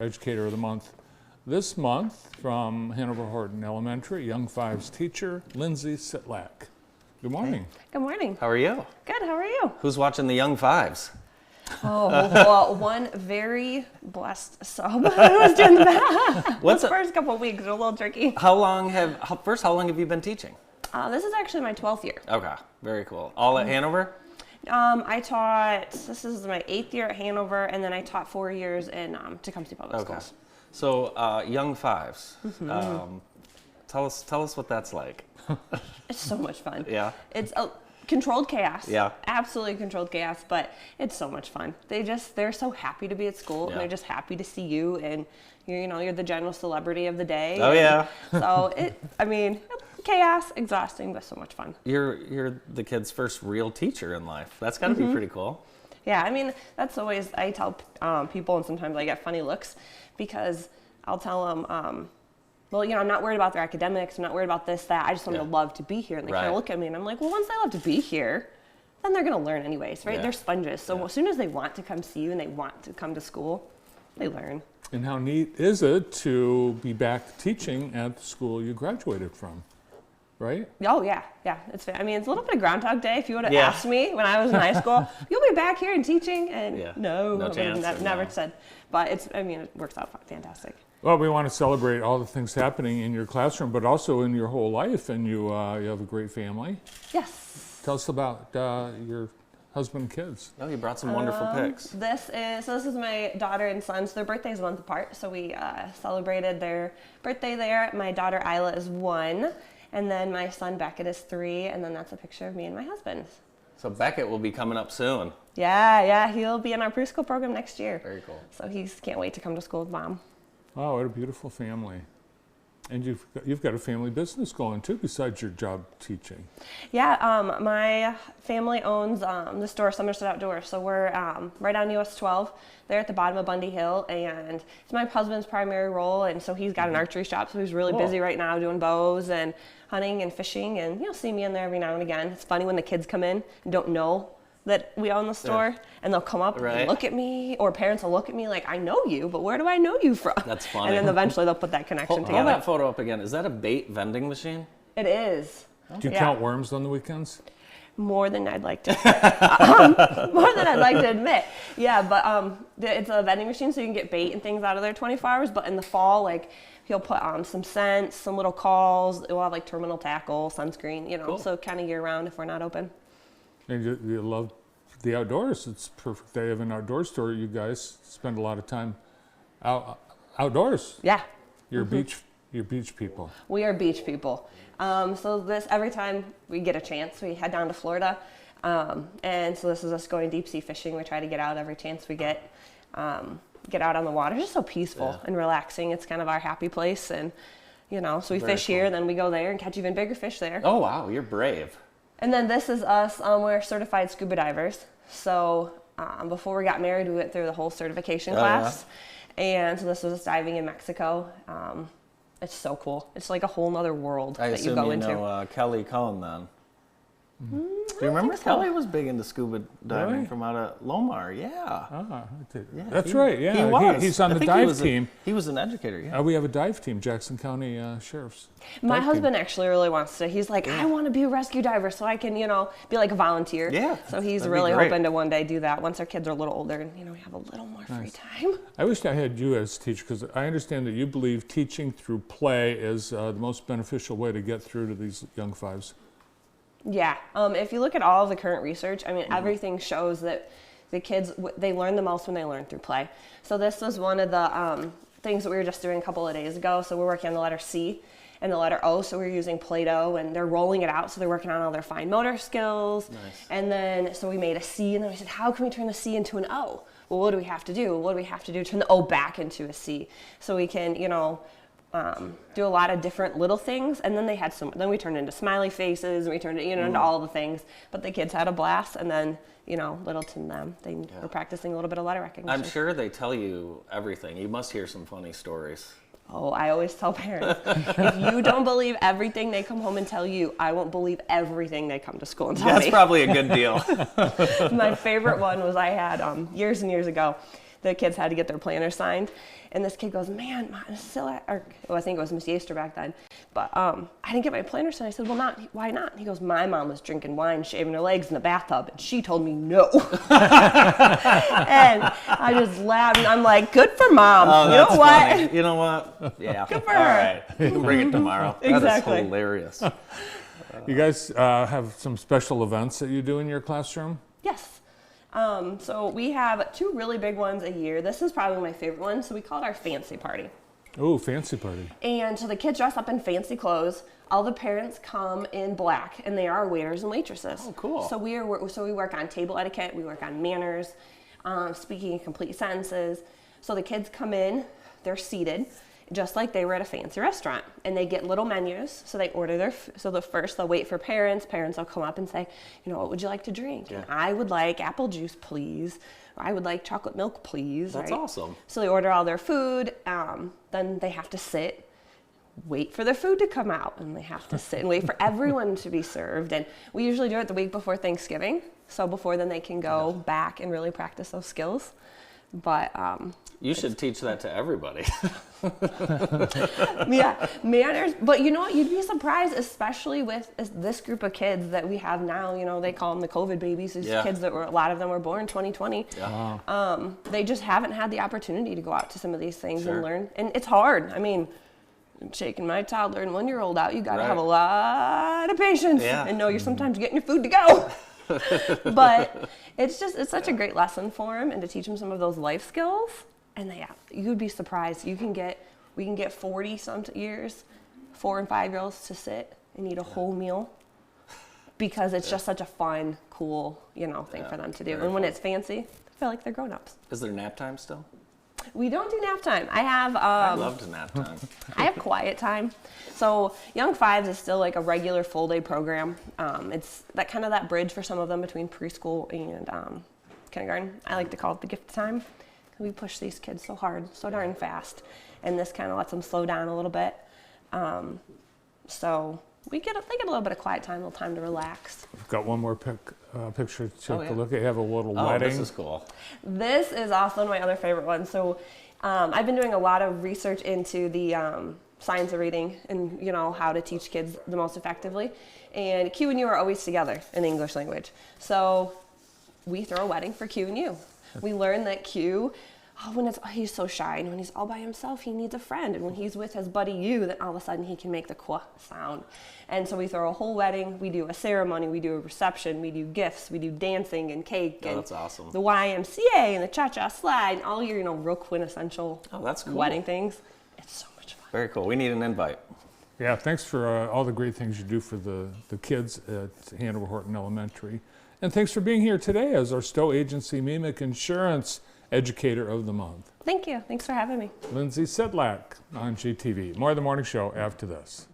Educator of the Month. This month, from Hanover Horton Elementary, Young 5's teacher, Linzey Cytlak. Good morning. Good morning. How are you? Good, how are you? Who's watching the Young 5's? Oh, well, one very blessed sub was doing that. What's the first couple of weeks are a little tricky. How long have you been teaching? This is actually my 12th year. Okay, very cool. All at Hanover? This is my 8th year at Hanover, and then I taught 4 years in Tecumseh Public Schools. So, Young 5's. Tell us what that's like. It's so much fun. Yeah. It's a controlled chaos. Yeah. Absolutely controlled chaos, but it's so much fun. They're so happy to be at school, and they're just happy to see you, and you're the general celebrity of the day. Oh, yeah. So chaos, exhausting, but so much fun. You're the kid's first real teacher in life. That's got to be pretty cool. Yeah, I mean, that's always, I tell people, and sometimes I get funny looks, because I'll tell them, I'm not worried about their academics, I'm not worried about this, that, I just want them to love to be here. And they kind of look at me, and I'm like, well, once they love to be here, then they're going to learn anyways, right? Yeah. They're sponges. So as soon as they want to come see you and they want to come to school, they learn. And how neat is it to be back teaching at the school you graduated from? Right? Oh, yeah. It's a little bit of Groundhog Day. If you would have asked me when I was in high school, you'll be back here and teaching, and no chance. Never said. But it works out fantastic. Well, we want to celebrate all the things happening in your classroom, but also in your whole life, and you have a great family. Yes. Tell us about your husband and kids. Oh, you brought some wonderful pics. This is my daughter and son. So their birthday's a month apart, so we celebrated their birthday there. My daughter Isla is 1. And then my son Beckett is 3, and then that's a picture of me and my husband. So Beckett will be coming up soon. Yeah, he'll be in our preschool program next year. Very cool. So he can't wait to come to school with Mom. Oh, what a beautiful family. And you've got a family business going too, besides your job teaching. Yeah, my family owns the store Somerset Outdoors. So we're right on US 12. They're at the bottom of Bundy Hill, and it's my husband's primary role. And so he's got an archery shop, so he's really busy right now doing bows and hunting and fishing. And you'll see me in there every now and again. It's funny when the kids come in and don't know that we own the store, and they'll come up and look at me, or parents will look at me like, I know you, but where do I know you from? That's funny. And then eventually they'll put that connection together. Hold that photo up again. Is that a bait vending machine? It is. Do you count worms on the weekends? More than I'd like to. More than I'd like to admit. Yeah, but it's a vending machine, so you can get bait and things out of there 24 hours. But in the fall, he'll put some scents, some little calls. We'll have terminal tackle, sunscreen, so kind of year round if we're not open. And you love the outdoors. It's perfect. They have an outdoor store. You guys spend a lot of time outdoors. Yeah. You're beach people. We are beach people. So every time we get a chance, we head down to Florida. And so this is us going deep sea fishing. We try to get out every chance we get out on the water. It's just so peaceful and relaxing. It's kind of our happy place. And, so we fish here, and then we go there and catch even bigger fish there. Oh, wow. You're brave. And then this is us. We're certified scuba divers. So before we got married, we went through the whole certification class. Yeah. And so this was us diving in Mexico. It's so cool. It's like a whole nother world that you go into. I assume you know Kelly Cohn then. Do you remember Kelly was big into scuba diving from out of Lomar? Yeah. That's right. Yeah, he was. He's on the dive team. He was an educator. Yeah. We have a dive team, Jackson County Sheriff's. My husband actually really wants to. He's like, I want to be a rescue diver so I can, be like a volunteer. Yeah. So he's really hoping to one day do that once our kids are a little older and we have a little more free time. I wish I had you as a teacher, because I understand that you believe teaching through play is the most beneficial way to get through to these young 5's. Yeah, if you look at all of the current research, everything shows that the kids, they learn the most when they learn through play. So this was one of the things that we were just doing a couple of days ago. So we're working on the letter C and the letter O. So we're using Play-Doh, and they're rolling it out. So they're working on all their fine motor skills. Nice. And then, so we made a C, and then we said, how can we turn the C into an O? Well, what do we have to do? What do we have to do to turn the O back into a C? So we can, do a lot of different little things, and then then we turned into smiley faces, and we turned it, into all the things. But the kids had a blast, and then, little to them, they were practicing a little bit of letter recognition. I'm sure they tell you everything. You must hear some funny stories. Oh, I always tell parents, if you don't believe everything they come home and tell you, I won't believe everything they come to school and tell me. That's probably a good deal. My favorite one was I had years and years ago. the kids had to get their planner signed. And this kid goes, man, I think it was Miss Yaster back then. But I didn't get my planner signed. I said, well, why not? He goes, my mom was drinking wine, shaving her legs in the bathtub, and she told me no. And I just laughed, and I'm like, good for mom. Oh, You know that's what? funny. You know what? Yeah. Good for All her. right. You can bring it tomorrow. Exactly. That is hilarious. You guys have some special events that you do in your classroom? Yes. So we have 2 really big ones a year. This is probably my favorite one. So we call it our fancy party. Oh, fancy party. And so the kids dress up in fancy clothes. All the parents come in black, and they are waiters and waitresses. Oh, cool. So we work on table etiquette. We work on manners, speaking in complete sentences. So the kids come in, they're seated, just like they were at a fancy restaurant, and they get little menus. So they order they'll wait for parents. Parents will come up and say, you know, what would you like to drink? Yeah. And I would like apple juice, please. Or I would like chocolate milk, please. That's right? awesome. So they order all their food. Then they have to sit, wait for their food to come out, and they have to sit and wait for everyone to be served. And we usually do it the week before Thanksgiving. So before then they can go back and really practice those skills. But you should teach that to everybody. yeah, manners. But you know what? You'd be surprised, especially with this group of kids that we have now. You know, they call them the COVID babies. These kids a lot of them were born in 2020. Yeah. They just haven't had the opportunity to go out to some of these things Sure. and learn. And it's hard. I mean, shaking my toddler and 1-year-old out, you got to Right. have a lot of patience Yeah. and know you're sometimes getting your food to go. But it's such a great lesson for them, and to teach them some of those life skills. And you'd be surprised. We can get 40 some years, 4 and 5-year-olds to sit and eat a whole meal, because it's just such a fun, cool, thing for them to do. Very And when fun. it's fancy, I feel like they're grown-ups. Is there nap time still? We don't do nap time. I have I loved nap time. I have quiet time. So Young 5's is still like a regular full day program. It's that bridge for some of them between preschool and kindergarten. I like to call it the gift time. We push these kids so hard, so darn fast, and this kind of lets them slow down a little bit. So they get a little bit of quiet time, a little time to relax. I've got one more picture to take yeah. a look at. You have a little Oh, wedding. this is cool. This is also my other favorite one. So I've been doing a lot of research into the science of reading and how to teach kids the most effectively. And Q and U are always together in the English language. So we throw a wedding for Q and U. We learn that Q, he's so shy, and when he's all by himself, he needs a friend. And when he's with his buddy U, then all of a sudden he can make the qu sound. And so we throw a whole wedding. We do a ceremony. We do a reception. We do gifts. We do dancing and cake. Oh, and that's awesome. the YMCA and the cha-cha slide and all your real quintessential that's cool. wedding things. It's so much fun. Very cool. We need an invite. Yeah, thanks for all the great things you do for the kids at Hanover Horton Elementary. And thanks for being here today as our Stowe Agency Mimic Insurance Educator of the Month. Thank you. Thanks for having me. Linzey Cytlak on GTV. More of the morning show after this.